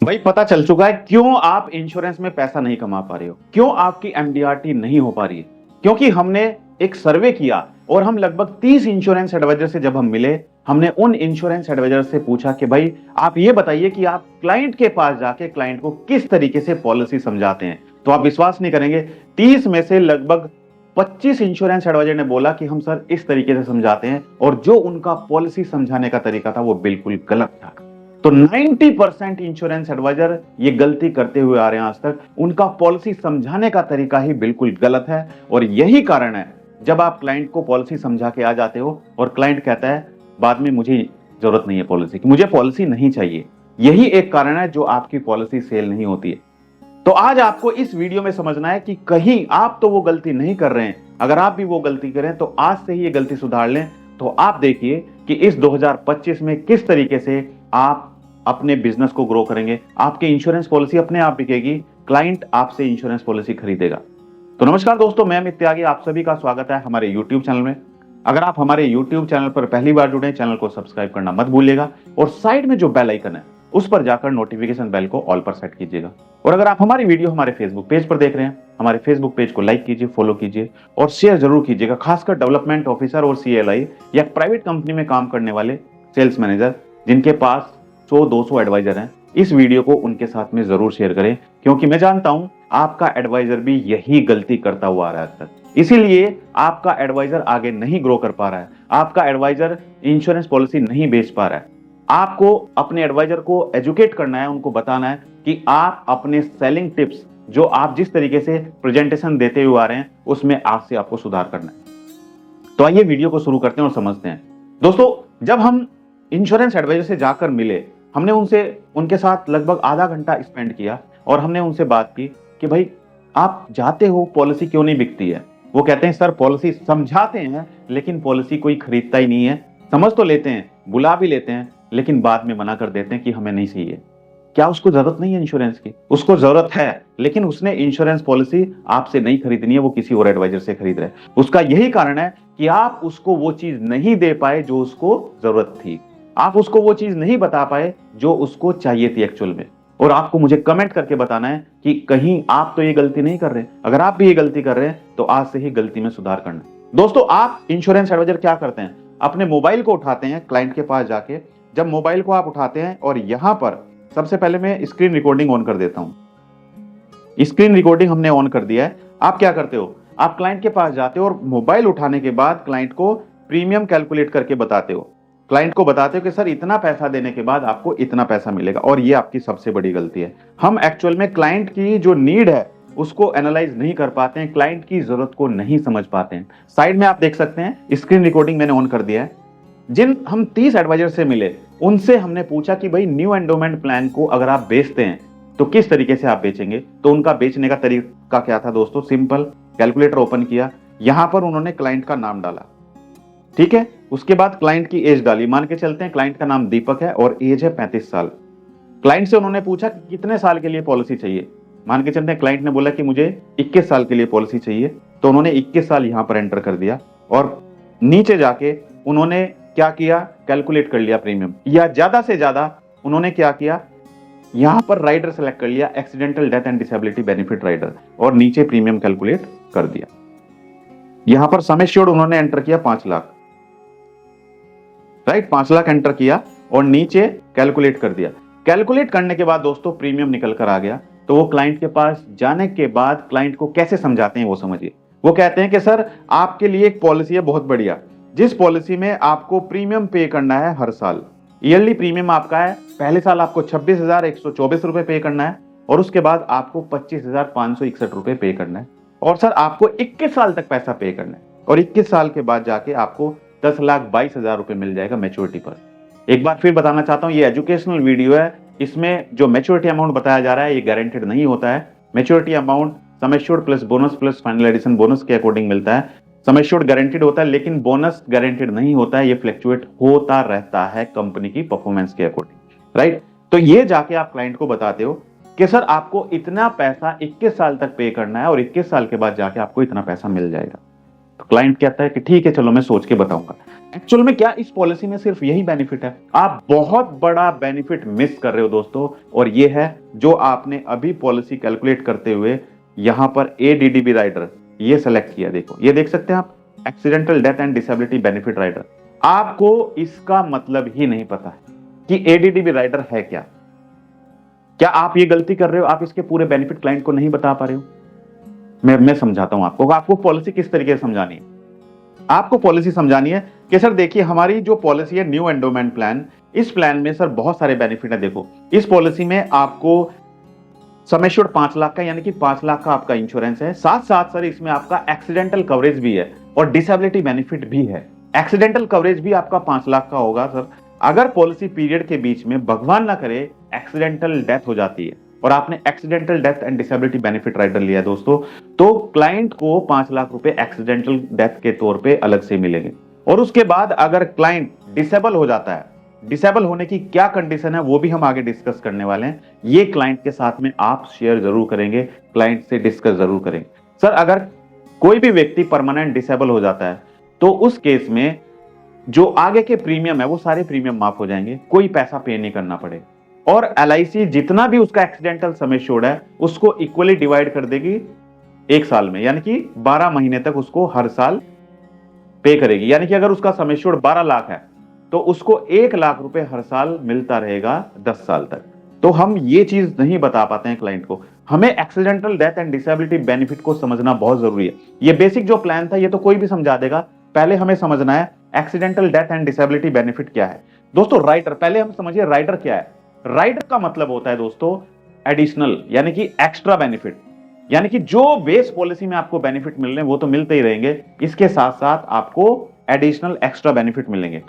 भाई पता चल चुका है क्यों आप इंश्योरेंस में पैसा नहीं कमा पा रहे हो, क्यों आपकी एमडीआरटी नहीं हो पा रही है। क्योंकि हमने एक सर्वे किया और हम लगभग 30 इंश्योरेंस एडवाइजर से जब हम मिले, हमने उन इंश्योरेंस एडवाइजर से पूछा कि भाई आप ये बताइए कि आप क्लाइंट के पास जाके क्लाइंट को किस तरीके से पॉलिसी समझाते हैं। तो आप विश्वास नहीं करेंगे, 30 में से लगभग 25 इंश्योरेंस एडवाइजर ने बोला कि हम सर इस तरीके से समझाते हैं, और जो उनका पॉलिसी समझाने का तरीका था वो बिल्कुल गलत था। तो 90% इंश्योरेंस एडवाइजर ये गलती करते हुए आ रहे हैं आज तक, उनका पॉलिसी समझाने का तरीका ही बिल्कुल गलत है। और यही कारण है जब आप क्लाइंट को पॉलिसी समझा के आ जाते हो और क्लाइंट कहता है बाद में मुझे जरूरत नहीं है पॉलिसी की, मुझे पॉलिसी नहीं चाहिए, यही एक कारण है जो आपकी पॉलिसी सेल नहीं होती है। तो आज आपको इस वीडियो में समझना है कि कहीं आप तो वो गलती नहीं कर रहे हैं, अगर आप भी वो गलती करें तो आज से ही ये गलती सुधार लें। तो आप देखिए कि इस 2025 में किस तरीके से आप अपने बिजनेस को ग्रो करेंगे, आपकी इंश्योरेंस पॉलिसी अपने आप बिकेगी, क्लाइंट आपसे इंश्योरेंस पॉलिसी खरीदेगा। तो नमस्कार दोस्तों, मैं अमित त्यागी, आप सभी का स्वागत है हमारे YouTube चैनल में। अगर आप हमारे YouTube चैनल पर पहली बार जुड़े, चैनल को सब्सक्राइब करना मत भूलिएगा और साइड में जो बेल आइकन है उस पर जाकर नोटिफिकेशन बेल को ऑल पर सेट कीजिएगा। और अगर आप हमारी वीडियो हमारे फेसबुक पेज पर देख रहे हैं, हमारे फेसबुक पेज को लाइक कीजिए, फॉलो कीजिए और शेयर जरूर कीजिएगा, खासकर डेवलपमेंट ऑफिसर और CLI या प्राइवेट कंपनी में काम करने वाले सेल्स मैनेजर जिनके पास 100-200 एडवाइजर हैं। इस वीडियो को उनके साथ में जरूर शेयर करें, क्योंकि मैं जानता हूं आपका एडवाइजर भी यही गलती करता हुआ आ रहा है आज तक। इसीलिए आपका एडवाइजर आगे नहीं ग्रो कर पा रहा है, आपका एडवाइजर इंश्योरेंस पॉलिसी नहीं बेच पा रहा है। आपको अपने एडवाइजर को एजुकेट करना है, उनको बताना है कि आप अपने सेलिंग टिप्स जो आप जिस तरीके से प्रेजेंटेशन देते हुए आ रहे हैं उसमें आज से आपको सुधार करना है। तो आइए वीडियो को शुरू करते हैं और समझते हैं। दोस्तों, जब हम इंश्योरेंस एडवाइजर से जाकर मिले, हमने उनके साथ लगभग आधा घंटा स्पेंड किया और हमने उनसे बात की कि भाई आप जाते हो, पॉलिसी क्यों नहीं बिकती है। वो कहते हैं सर पॉलिसी समझाते हैं लेकिन पॉलिसी कोई खरीदता ही नहीं है, समझ तो लेते हैं, बुला भी लेते हैं, लेकिन बाद में मना कर देते हैं कि हमें नहीं चाहिए। क्या उसको जरूरत नहीं है इंश्योरेंस की? उसको जरूरत है, लेकिन उसने इंश्योरेंस पॉलिसी आपसे नहीं खरीदनी है, वो किसी और एडवाइजर से खरीद रहा है। उसका यही कारण है कि आप उसको वो चीज नहीं दे पाए जो उसको जरूरत थी, आप उसको वो चीज नहीं बता पाए जो उसको चाहिए थी एक्चुअल में। और आपको मुझे कमेंट करके बताना है कि कहीं आप तो ये गलती नहीं कर रहे। अगर आप भी ये गलती कर रहे हैं तो आज से ही गलती में सुधार करना है। दोस्तों, आप इंश्योरेंस एडवाइजर क्या करते हैं, अपने मोबाइल को उठाते हैं क्लाइंट के पास जाके। जब मोबाइल को आप उठाते हैं और यहां पर सबसे पहले मैं स्क्रीन रिकॉर्डिंग ऑन कर देता हूं। स्क्रीन रिकॉर्डिंग हमने ऑन कर दिया है। आप क्या करते हो, आप क्लाइंट के पास जाते हो और मोबाइल उठाने के बाद क्लाइंट को प्रीमियम कैलकुलेट करके बताते हो। क्लाइंट को बताते हो कि सर इतना पैसा देने के बाद आपको इतना पैसा मिलेगा। और ये आपकी सबसे बड़ी गलती है। हम एक्चुअल में क्लाइंट की जो नीड है उसको एनालाइज नहीं कर पाते हैं, क्लाइंट की जरूरत को नहीं समझ पाते हैं। साइड में आप देख सकते हैं स्क्रीन रिकॉर्डिंग मैंने ऑन कर दिया है। जिन हम 30 एडवाइजर से मिले उनसे हमने पूछा कि भाई न्यू एंडोमेंट प्लान को अगर आप बेचते हैं तो किस तरीके से आप बेचेंगे। तो उनका बेचने का तरीका क्या था दोस्तों, सिंपल, कैलकुलेटर ओपन किया, यहां पर उन्होंने क्लाइंट का नाम डाला, ठीक है। उसके बाद क्लाइंट की एज डाली, मान के चलते हैं क्लाइंट का नाम दीपक है और एज है 35 साल। क्लाइंट से उन्होंने पूछा कि कितने साल के लिए पॉलिसी चाहिए। मान के चलते हैं क्लाइंट ने बोला कि मुझे 21 साल के लिए पॉलिसी चाहिए, तो उन्होंने 21 साल यहां पर एंटर कर दिया और नीचे जाके उन्होंने क्या किया, कैलकुलेट कर लिया प्रीमियम, या ज्यादा से ज्यादा उन्होंने क्या किया, यहां पर राइडर सेलेक्ट कर लिया, accidental death and disability benefit rider, और नीचे प्रीमियम कैलकुलेट कर दिया। यहां पर सम एश्योर्ड उन्होंने एंटर किया 5 लाख, राइट, 5 लाख एंटर किया और नीचे कैलकुलेट कर दिया। कैलकुलेट करने के बाद दोस्तों प्रीमियम निकल कर आ गया। तो वो क्लाइंट के पास जाने के बाद क्लाइंट को कैसे समझाते हैं वो समझिए। वो कहते हैं कि सर आपके लिए एक पॉलिसी है बहुत बढ़िया, जिस पॉलिसी में आपको प्रीमियम पे करना है हर साल। ईयरली प्रीमियम आपका है, पहले साल आपको 26,124 रुपए पे करना है और उसके बाद आपको 25,561 रुपए पे करना है, और सर आपको 21 साल तक पैसा पे करना है, और 21 साल के बाद जाके आपको 10,22,000 रुपए मिल जाएगा मैच्योरिटी पर। एक बार फिर बताना चाहता हूं, ये एजुकेशनल वीडियो है, इसमें जो मैच्योरिटी अमाउंट बताया जा रहा है ये गारंटेड नहीं होता है। Maturity amount sum assured plus bonus plus final addition bonus के अकॉर्डिंग मिलता है। सम एश्योर्ड गारंटेड होता है लेकिन बोनस गारंटेड नहीं होता है, ये फ्लक्चुएट होता रहता है कंपनी की परफॉर्मेंस के अकॉर्डिंग, राइट। तो ये जाके आप क्लाइंट को बताते हो कि सर आपको इतना पैसा 21 साल तक पे करना है और 21 साल के बाद जाके आपको इतना पैसा मिल जाएगा। तो क्लाइंट कहता है कि ठीक है चलो मैं सोच के बताऊंगा। एक्चुअल में क्या इस पॉलिसी में सिर्फ यही बेनिफिट है? आप बहुत बड़ा बेनिफिट मिस कर रहे हो दोस्तों, और ये है जो आपने अभी पॉलिसी कैलकुलेट करते हुए यहां पर एडीडीबी राइडर ये सेलेक्ट किया। देखो, ये देख सकते हैं आप, accidental death and disability benefit rider. आपको इसका मतलब ही नहीं पता है कि एडीडीबी राइडर है क्या। क्या आप ये गलती कर रहे हो, आप इसके पूरे बेनिफिट क्लाइंट को नहीं बता पा रहे हो? मैं समझाता हूं आपको पॉलिसी किस तरीके से समझानी है। आपको पॉलिसी समझानी है कि सर देखिए, हमारी जो पॉलिसी है न्यू एंडोमेंट प्लान, इस प्लान में सर बहुत सारे बेनिफिट है। देखो, इस पॉलिसी में आपको सम एश्योर्ड 5 लाख का, यानी कि 5 लाख का आपका इंश्योरेंस है। साथ साथ सर इसमें आपका एक्सीडेंटल कवरेज भी है और डिसेबिलिटी बेनिफिट भी है। एक्सीडेंटल कवरेज भी आपका 5 लाख का होगा सर, अगर पॉलिसी पीरियड के बीच में भगवान ना करे एक्सीडेंटल डेथ हो जाती है और आपने accidental death and disability benefit rider लिया है दोस्तों, तो क्लाइंट को 5 लाख रुपए एक्सीडेंटल डेथ के तौर पे अलग से मिलेंगे। और उसके बाद अगर क्लाइंट डिसेबल हो जाता है, डिसेबल होने की क्या कंडीशन है वो भी हम आगे डिस्कस करने वाले हैं। ये क्लाइंट के साथ में आप शेयर जरूर करेंगे, क्लाइंट से डिस्कस जरूर करेंगे। सर अगर कोई भी व्यक्ति परमानेंट डिसेबल हो जाता है तो उस केस में जो आगे के प्रीमियम है वो सारे प्रीमियम माफ हो जाएंगे, कोई पैसा पे नहीं करना पड़ेगा। और एलआईसी जितना भी उसका एक्सीडेंटल सम एश्योर्ड है उसको इक्वली डिवाइड कर देगी 1 साल में, यानी कि 12 महीने तक उसको हर साल पे करेगी। यानी कि अगर उसका सम एश्योर्ड 12 लाख है तो उसको 1 लाख रुपए हर साल मिलता रहेगा 10 साल तक। तो हम ये चीज नहीं बता पाते हैं क्लाइंट को। हमें accidental death and disability benefit को समझना बहुत जरूरी है। ये बेसिक जो प्लान था ये तो कोई भी समझा देगा, पहले हमें समझना है accidental death and disability benefit क्या है। दोस्तों राइडर, पहले हम समझिए राइडर क्या है। राइडर का मतलब होता है दोस्तों एडिशनल, यानी कि एक्स्ट्रा बेनिफिट, यानी कि जो बेस पॉलिसी में आपको बेनिफिट मिल रहे हैं वो तो मिलते ही रहेंगे, इसके साथ साथ आपको एडिशनल एक्स्ट्रा बेनिफिट मिलेंगे।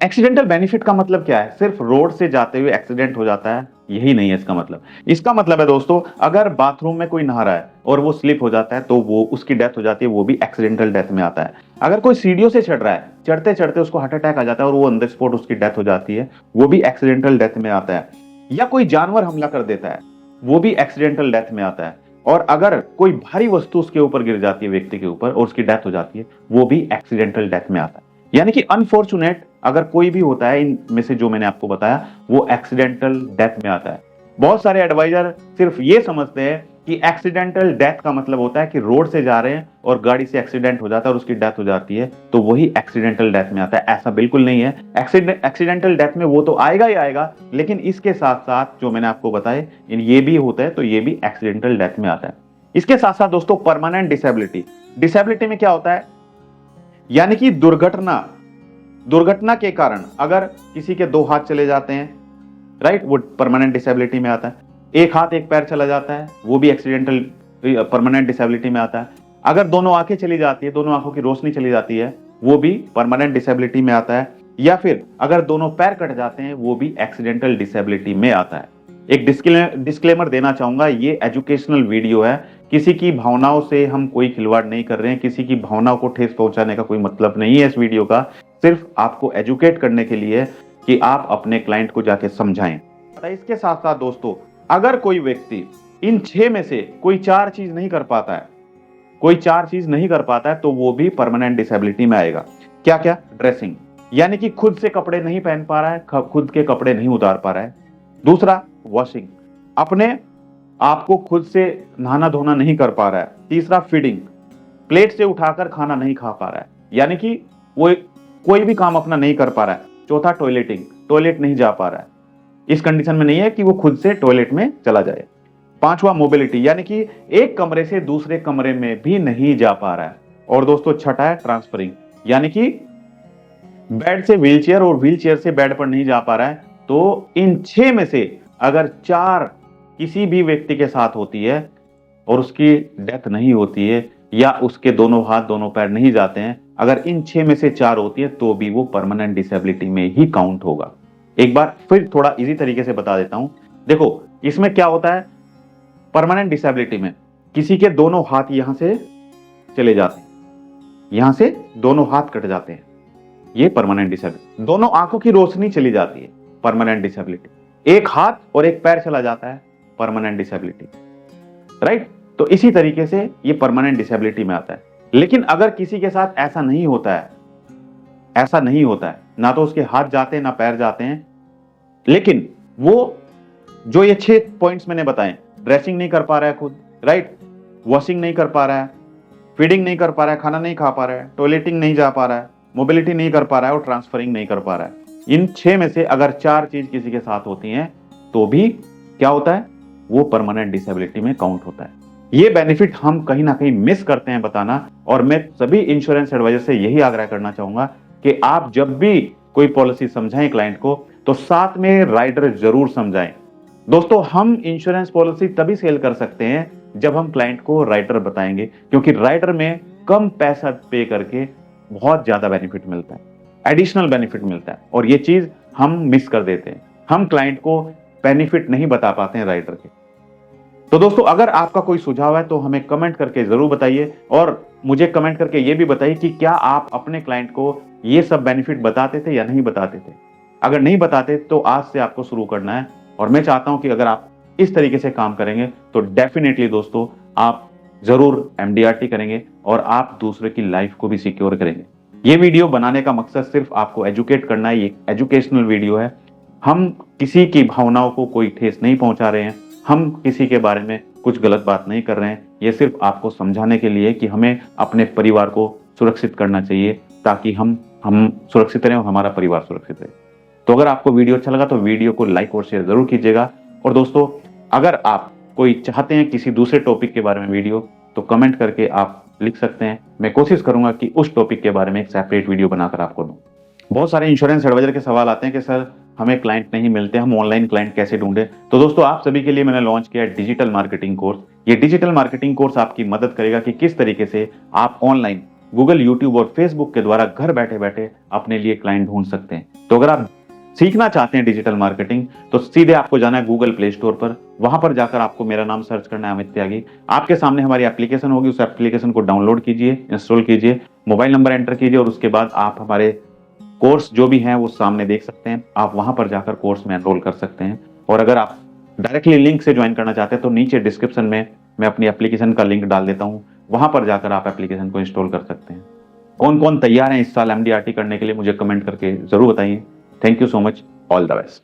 एक्सीडेंटल बेनिफिट का मतलब क्या है? सिर्फ रोड से जाते हुए एक्सीडेंट हो जाता है, यही नहीं है इसका मतलब। इसका मतलब है दोस्तों, अगर बाथरूम में कोई नहा रहा है और वो स्लिप हो जाता है तो वो उसकी डेथ हो जाती है, वो भी एक्सीडेंटल डेथ में आता है। अगर कोई सीढ़ियों से चढ़ रहा है, चढ़ते चढ़ते उसको हार्ट अटैक आ जाता है और वो ऑन द स्पॉट उसकी डेथ हो जाती है, वो भी एक्सीडेंटल डेथ में आता है। या कोई जानवर हमला कर देता है, वो भी एक्सीडेंटल डेथ में आता है। और अगर कोई भारी वस्तु उसके ऊपर गिर जाती है, व्यक्ति के ऊपर, और उसकी डेथ हो जाती है, वो भी एक्सीडेंटल डेथ में आता है। यानी कि अनफॉर्चुनेट अगर कोई भी होता है इनमें से जो मैंने आपको बताया, वो एक्सीडेंटल डेथ में आता है। बहुत सारे एडवाइजर सिर्फ ये समझते हैं कि एक्सीडेंटल डेथ का मतलब होता है कि रोड से जा रहे हैं और गाड़ी से एक्सीडेंट हो जाता है और उसकी डेथ हो जाती है, तो वही एक्सीडेंटल डेथ में आता है। ऐसा बिल्कुल नहीं है। एक्सीडेंटल डेथ में वो तो आएगा ही आएगा, लेकिन इसके साथ साथ जो मैंने आपको बताए ये भी होता है, तो ये भी एक्सीडेंटल डेथ में आता है। इसके साथ साथ दोस्तों परमानेंट डिसेबिलिटी, डिसेबिलिटी में क्या होता है, यानी कि दुर्घटना के कारण अगर किसी के 2 हाथ चले जाते हैं, राइट, वो परमानेंट डिसेबिलिटी में आता है। 1 हाथ 1 पैर चला जाता है, वो भी एक्सीडेंटल परमानेंट डिसेबिलिटी में आता है। अगर दोनों आंखें चली जाती है, दोनों आंखों की रोशनी चली जाती है, वो भी परमानेंट डिसेबिलिटी में आता है। या फिर अगर दोनों पैर कट जाते हैं, वो भी एक्सीडेंटल डिसेबिलिटी में आता है। एक डिस्क्लेमर देना चाहूंगा, ये एजुकेशनल वीडियो है, किसी की भावनाओं से हम कोई खिलवाड़ नहीं कर रहे हैं, किसी की भावनाओं को ठेस पहुंचाने का कोई मतलब नहीं है इस वीडियो का, सिर्फ आपको एजुकेट करने के लिए कि आप अपने क्लाइंट को जाके समझाएं। इसके साथ साथ दोस्तों, अगर कोई व्यक्ति इन 6 में से कोई 4 चीज नहीं कर पाता है, कोई 4 चीज नहीं कर पाता है, तो वो भी परमानेंट डिसेबिलिटी में आएगा। क्या क्या? ड्रेसिंग, यानी कि खुद से कपड़े नहीं पहन पा रहा है, खुद के कपड़े नहीं उतार पा रहा है। दूसरा, वॉशिंग, अपने आपको खुद से नहाना धोना नहीं कर पा रहा है। तीसरा, फीडिंग, प्लेट से उठाकर खाना नहीं खा पा रहा है, यानी कि वो कोई भी काम अपना नहीं कर पा रहा है। चौथा, टॉयलेटिंग, टॉयलेट नहीं जा पा रहा है, इस कंडीशन में नहीं है कि वो खुद से टॉयलेट में चला जाए। 5वां, मोबिलिटी, यानी कि एक कमरे से दूसरे कमरे में भी नहीं जा पा रहा है। और दोस्तों 6ठा है ट्रांसफरिंग, यानी कि बेड से व्हीलचेयर और व्हीलचेयर से बेड पर नहीं जा पा रहा है। तो इन 6 में से अगर 4 किसी भी व्यक्ति के साथ होती है और उसकी डेथ नहीं होती है, या उसके दोनों हाथ दोनों पैर नहीं जाते हैं, अगर इन 6 में से 4 होती है, तो भी वो परमानेंट डिसेबिलिटी में ही काउंट होगा। एक बार फिर थोड़ा इजी तरीके से बता देता हूं। देखो, इसमें क्या होता है, परमानेंट डिसेबिलिटी में किसी के दोनों हाथ यहां से चले जाते हैं, यहां से दोनों हाथ कट जाते हैं, ये परमानेंट डिसेबिलिटी। दोनों आंखों की रोशनी चली जाती है, परमानेंट डिसेबिलिटी। एक हाथ और एक पैर चला जाता है, परमानेंट डिसेबिलिटी, राइट। तो इसी तरीके से ये परमानेंट डिसेबिलिटी में आता है। लेकिन अगर किसी के साथ ऐसा नहीं होता है, ऐसा नहीं होता है, ना तो उसके हाथ जाते हैं ना पैर जाते हैं। लेकिन वो जो ये 6 पॉइंट्स मैंने बताए, ड्रेसिंग नहीं कर पा रहा है खुद, राइट, वॉशिंग नहीं कर पा रहा है, फीडिंग नहीं कर पा रहा है, खाना नहीं खा पा रहा है, टॉयलेटिंग नहीं जा पा रहा है, मोबिलिटी नहीं कर पा रहा है और ट्रांसफरिंग नहीं कर पा रहा है। इन 6 में से अगर 4 चीज किसी के साथ होती हैं तो भी क्या होता है, वो परमानेंट डिसेबिलिटी में काउंट होता है। ये बेनिफिट हम कहीं ना कहीं मिस करते हैं बताना, और मैं सभी इंश्योरेंस एडवाइजर से यही आग्रह करना चाहूंगा कि आप जब भी कोई पॉलिसी समझाएं क्लाइंट को तो साथ में राइडर जरूर समझाएं। दोस्तों, हम इंश्योरेंस पॉलिसी तभी सेल कर सकते हैं जब हम क्लाइंट को राइडर बताएंगे, क्योंकि राइडर में कम पैसा पे करके बहुत ज्यादा बेनिफिट मिलता है, एडिशनल बेनिफिट मिलता है, और ये चीज हम मिस कर देते हैं। हम क्लाइंट को बेनिफिट नहीं बता पाते हैं राइडर के। तो दोस्तों, अगर आपका कोई सुझाव है तो हमें कमेंट करके जरूर बताइए, और मुझे कमेंट करके ये भी बताइए कि क्या आप अपने क्लाइंट को ये सब बेनिफिट बताते थे या नहीं बताते थे। अगर नहीं बताते तो आज से आपको शुरू करना है, और मैं चाहता हूं कि अगर आप इस तरीके से काम करेंगे तो डेफिनेटली दोस्तों आप जरूर एमडीआरटी करेंगे और आप दूसरे की लाइफ को भी सिक्योर करेंगे। ये वीडियो बनाने का मकसद सिर्फ आपको एजुकेट करना है, ये एजुकेशनल वीडियो है। हम किसी की भावनाओं को कोई ठेस नहीं पहुंचा रहे हैं, हम किसी के बारे में कुछ गलत बात नहीं कर रहे हैं। ये सिर्फ आपको समझाने के लिए कि हमें अपने परिवार को सुरक्षित करना चाहिए, ताकि हम सुरक्षित रहें और हमारा परिवार सुरक्षित रहे। तो अगर आपको वीडियो अच्छा लगा तो वीडियो को लाइक और शेयर जरूर कीजिएगा। और दोस्तों, अगर आप कोई चाहते हैं किसी दूसरे टॉपिक के बारे में वीडियो, तो कमेंट करके आप लिख सकते हैं। मैं कोशिश करूंगा कि उस टॉपिक के बारे में एक सेपरेट वीडियो बनाकर आपको दूं। बहुत सारे इंश्योरेंस एडवाइजर के सवाल आते हैं कि सर हमें क्लाइंट नहीं मिलते, हम ऑनलाइन क्लाइंट कैसे ढूंढें। तो दोस्तों, आप सभी के लिए मैंने लॉन्च किया है डिजिटल मार्केटिंग कोर्स। ये डिजिटल मार्केटिंग कोर्स आपकी मदद करेगा कि किस तरीके से आप ऑनलाइन गूगल, यूट्यूब और फेसबुक के द्वारा घर बैठे बैठे अपने लिए क्लाइंट ढूंढ सकते हैं। तो अगर आप सीखना चाहते हैं डिजिटल मार्केटिंग, तो सीधे आपको जाना है गूगल प्ले स्टोर पर। वहां पर जाकर आपको मेरा नाम सर्च करना है, अमित त्यागी। आपके सामने हमारी एप्लीकेशन होगी, उस एप्लीकेशन को डाउनलोड कीजिए, इंस्टॉल कीजिए, मोबाइल नंबर एंटर कीजिए, और उसके बाद आप हमारे कोर्स जो भी हैं वो सामने देख सकते हैं। आप वहां पर जाकर कोर्स में एनरोल कर सकते हैं। और अगर आप डायरेक्टली लिंक से ज्वाइन करना चाहते हैं तो नीचे डिस्क्रिप्शन में मैं अपनी एप्लीकेशन का लिंक डाल देता हूं, वहां पर जाकर आप एप्लीकेशन को इंस्टॉल कर सकते हैं। कौन कौन तैयार हैं इस साल एमडीआरटी करने के लिए, मुझे कमेंट करके जरूर बताइए। Thank you so much, all the best.